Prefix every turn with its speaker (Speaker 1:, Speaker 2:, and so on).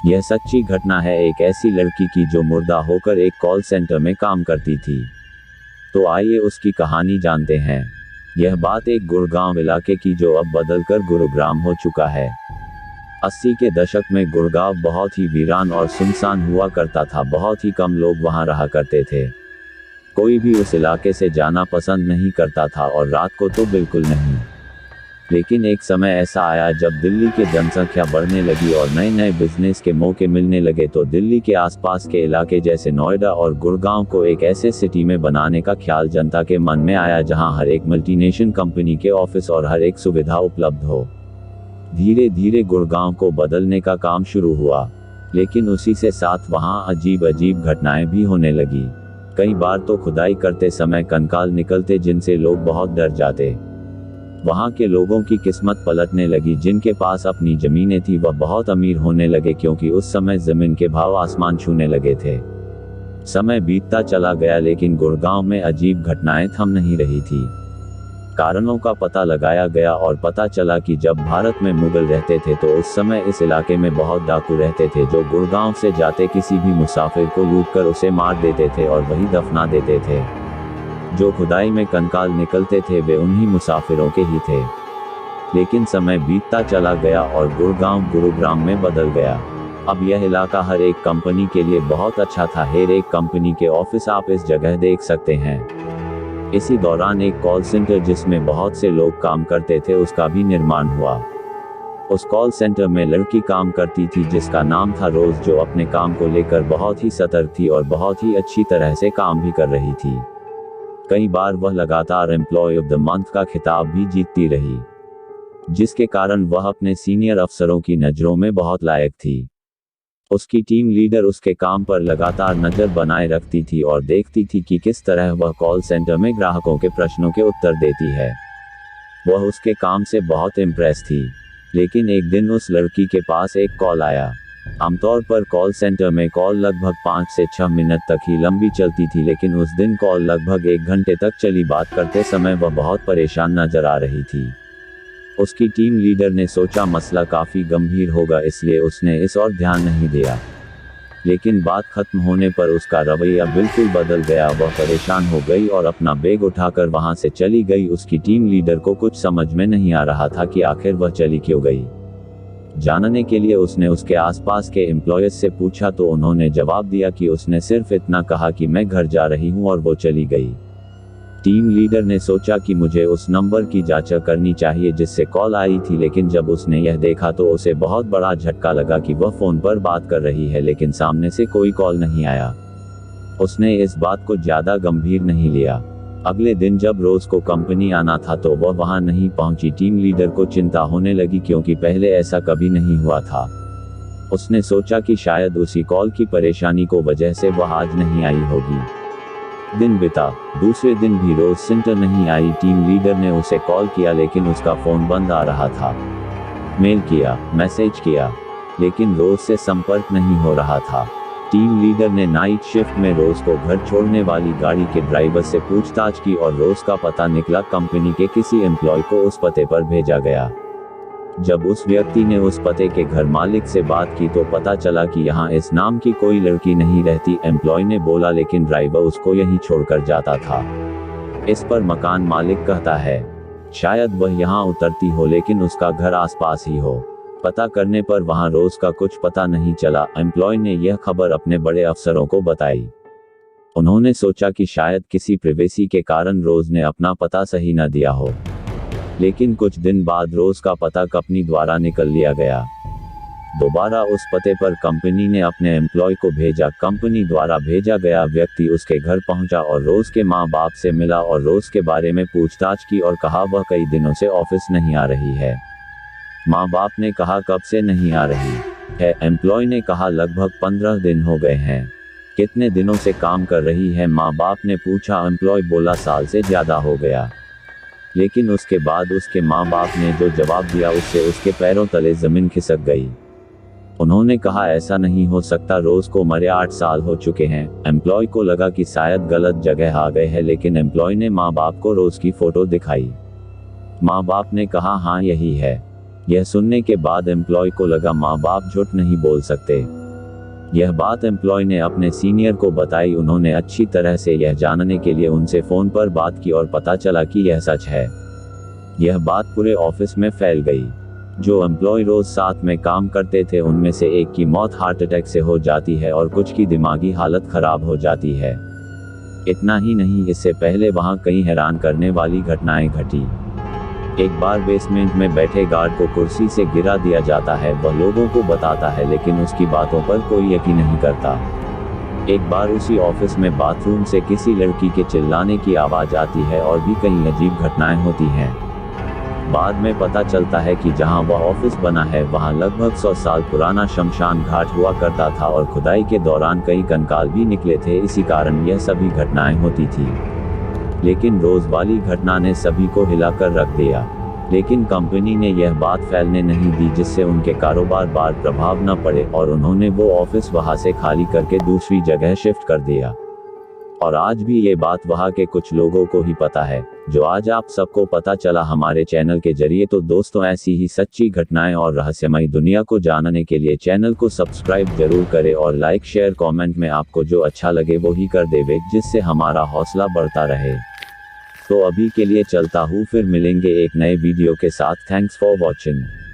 Speaker 1: यह सच्ची घटना है एक ऐसी लड़की की जो मुर्दा होकर एक कॉल सेंटर में काम करती थी। तो आइए उसकी कहानी जानते हैं। यह बात एक गुड़गांव इलाके की जो अब बदलकर गुरुग्राम हो चुका है। 80 के दशक में गुड़गांव बहुत ही वीरान और सुनसान हुआ करता था। बहुत ही कम लोग वहां रहा करते थे। कोई भी उस इलाके से जाना पसंद नहीं करता था और रात को तो बिल्कुल नहीं। लेकिन एक समय ऐसा आया जब दिल्ली की जनसंख्या बढ़ने लगी और नए नए बिजनेस के मौके मिलने लगे तो दिल्ली के आसपास के इलाके जैसे नोएडा और गुड़गांव को एक ऐसे सिटी में बनाने का ख्याल जनता के मन में आया जहां हर एक मल्टीनेशनल कंपनी के ऑफिस और हर एक सुविधा उपलब्ध हो। धीरे धीरे गुड़गांव को बदलने का काम शुरू हुआ, लेकिन उसी से साथ वहां अजीब अजीब घटनाएं भी होने लगी। कई बार तो खुदाई करते समय कंकाल निकलते जिनसे लोग बहुत डर जाते। वहां के लोगों की किस्मत पलटने लगी। जिनके पास अपनी जमीनें थी वह बहुत अमीर होने लगे क्योंकि उस समय जमीन के भाव आसमान छूने लगे थे। समय बीतता चला गया लेकिन गुड़गांव में अजीब घटनाएं थम नहीं रही थी। कारणों का पता लगाया गया और पता चला कि जब भारत में मुगल रहते थे तो उस समय इस इलाके में बहुत डाकू रहते थे जो गुड़गांव से जाते किसी भी मुसाफिर को लूटकर उसे मार देते थे और वहीं दफना देते थे। जो खुदाई में कंकाल निकलते थे वे उन्हीं मुसाफिरों के ही थे। लेकिन समय बीतता चला गया और गुड़गांव गुरुग्राम में बदल गया। अब यह इलाका हर एक कंपनी के लिए बहुत अच्छा था। हर एक कंपनी के ऑफिस आप इस जगह देख सकते हैं। इसी दौरान एक कॉल सेंटर जिसमें बहुत से लोग काम करते थे उसका भी निर्माण हुआ। उस कॉल सेंटर में लड़की काम करती थी जिसका नाम था रोज, जो अपने काम को लेकर बहुत ही सतर्क थी और बहुत ही अच्छी तरह से काम भी कर रही थी। कई बार वह लगातार एम्प्लॉय ऑफ द मंथ का खिताब भी जीतती रही, जिसके कारण वह अपने सीनियर अफसरों की नज़रों में बहुत लायक थी। उसकी टीम लीडर उसके काम पर लगातार नज़र बनाए रखती थी और देखती थी कि किस तरह वह कॉल सेंटर में ग्राहकों के प्रश्नों के उत्तर देती है। वह उसके काम से बहुत इम्प्रेस थी। लेकिन एक दिन उस लड़की के पास एक कॉल आया। आमतौर पर कॉल सेंटर में कॉल लगभग 5 से 6 मिनट तक ही लंबी चलती थी, लेकिन उस दिन कॉल लगभग 1 घंटे तक चली। बात करते समय वह बहुत परेशान नजर आ रही थी। उसकी टीम लीडर ने सोचा मसला काफ़ी गंभीर होगा, इसलिए उसने इस और ध्यान नहीं दिया। लेकिन बात खत्म होने पर उसका रवैया बिल्कुल बदल गया। वह परेशान हो गई और अपना बैग उठाकर वहां से चली गई। उसकी टीम लीडर को कुछ समझ में नहीं आ रहा था कि आखिर वह चली क्यों गई। जानने के लिए उसने उसके आसपास के एम्प्लॉयज से पूछा तो उन्होंने जवाब दिया कि उसने सिर्फ इतना कहा कि मैं घर जा रही हूं और वो चली गई। टीम लीडर ने सोचा कि मुझे उस नंबर की जांच करनी चाहिए जिससे कॉल आई थी, लेकिन जब उसने यह देखा तो उसे बहुत बड़ा झटका लगा कि वह फोन पर बात कर रही है लेकिन सामने से कोई कॉल नहीं आया। उसने इस बात को ज्यादा गंभीर नहीं लिया। अगले दिन जब रोज को कंपनी आना था तो वह वहां नहीं पहुंची। टीम लीडर को चिंता होने लगी क्योंकि पहले ऐसा कभी नहीं हुआ था। उसने सोचा कि शायद उसी कॉल की परेशानी को वजह से वह आज नहीं आई होगी। दिन बीता, दूसरे दिन भी रोज सेंटर नहीं आई। टीम लीडर ने उसे कॉल किया लेकिन उसका फोन बंद आ रहा था। मेल किया, मैसेज किया, लेकिन रोज से संपर्क नहीं हो रहा था। टीम लीडर ने नाइट शिफ्ट में रोज को घर छोड़ने वाली गाड़ी के ड्राइवर से पूछताछ की और रोज का पता निकला। कंपनी के किसी एम्प्लॉय को उस पते पर भेजा गया। जब उस व्यक्ति ने उस पते के घर मालिक से बात की तो पता चला कि यहाँ इस नाम की कोई लड़की नहीं रहती। एम्प्लॉय ने बोला लेकिन ड्राइवर उसको यहीं छोड़कर जाता था। इस पर मकान मालिक कहता है शायद वह यहाँ उतरती हो लेकिन उसका घर आसपास ही हो। पता करने पर वहाँ रोज का कुछ पता नहीं चला। एम्प्लॉय ने यह खबर अपने बड़े अफसरों को बताई। उन्होंने सोचा कि शायद किसी प्राइवेसी के कारण रोज ने अपना पता सही न दिया हो। लेकिन कुछ दिन बाद रोज का पता कंपनी द्वारा निकल लिया गया। दोबारा उस पते पर कंपनी ने अपने एम्प्लॉय को भेजा। कंपनी द्वारा भेजा गया व्यक्ति उसके घर पहुंचा और रोज के माँ बाप से मिला और रोज के बारे में पूछताछ की और कहा वह कई दिनों से ऑफिस नहीं आ रही है। माँ बाप ने कहा कब से नहीं आ रही है? एम्प्लॉय ने कहा लगभग 15 दिन हो गए हैं। कितने दिनों से काम कर रही है? माँ बाप ने पूछा। एम्प्लॉय बोला साल से ज्यादा हो गया। लेकिन उसके बाद उसके माँ बाप ने जो जवाब दिया उससे उसके पैरों तले जमीन खिसक गई। उन्होंने कहा ऐसा नहीं हो सकता, रोज को मरे 8 साल हो चुके हैं। एम्प्लॉय को लगा कि शायद गलत जगह आ गए हैं, लेकिन एम्प्लॉय ने माँ बाप को रोज की फोटो दिखाई। माँ बाप ने कहा हाँ यही है। यह सुनने के बाद एम्प्लॉय को लगा माँ बाप झूठ नहीं बोल सकते। यह बात एम्प्लॉय ने अपने सीनियर को बताई। उन्होंने अच्छी तरह से यह जानने के लिए उनसे फोन पर बात की और पता चला कि यह सच है। यह बात पूरे ऑफिस में फैल गई। जो एम्प्लॉय रोज साथ में काम करते थे उनमें से एक की मौत हार्ट अटैक से हो जाती है और कुछ की दिमागी हालत खराब हो जाती है। इतना ही नहीं, इससे पहले वहां कई हैरान करने वाली घटनाएं घटी। एक बार बेसमेंट में बैठे गार्ड को कुर्सी से गिरा दिया जाता है। वह लोगों को बताता है लेकिन उसकी बातों पर कोई यकीन नहीं करता। एक बार उसी ऑफिस में बाथरूम से किसी लड़की के चिल्लाने की आवाज आती है और भी कई अजीब घटनाएं होती हैं। बाद में पता चलता है कि जहां वह ऑफिस बना है वहां लगभग 100 साल पुराना शमशान घाट हुआ करता था और खुदाई के दौरान कई कंकाल भी निकले थे। इसी कारण यह सभी घटनाएं होती थी। लेकिन रोज वाली घटना ने सभी को हिलाकर रख दिया। लेकिन कंपनी ने यह बात फैलने नहीं दी जिससे उनके कारोबार पर प्रभाव न पड़े और उन्होंने वो ऑफिस वहां से खाली करके दूसरी जगह शिफ्ट कर दिया। और आज भी ये बात वहां के कुछ लोगों को ही पता है, जो आज आप सबको पता चला हमारे चैनल के जरिए। तो दोस्तों, ऐसी ही सच्ची घटनाएं और रहस्यमयी दुनिया को जानने के लिए चैनल को सब्सक्राइब जरूर करें और लाइक शेयर कमेंट में आपको जो अच्छा लगे वो ही कर देवे, जिससे हमारा हौसला बढ़ता रहे। तो अभी के लिए चलता हूँ, फिर मिलेंगे एक नए वीडियो के साथ। Thanks for watching.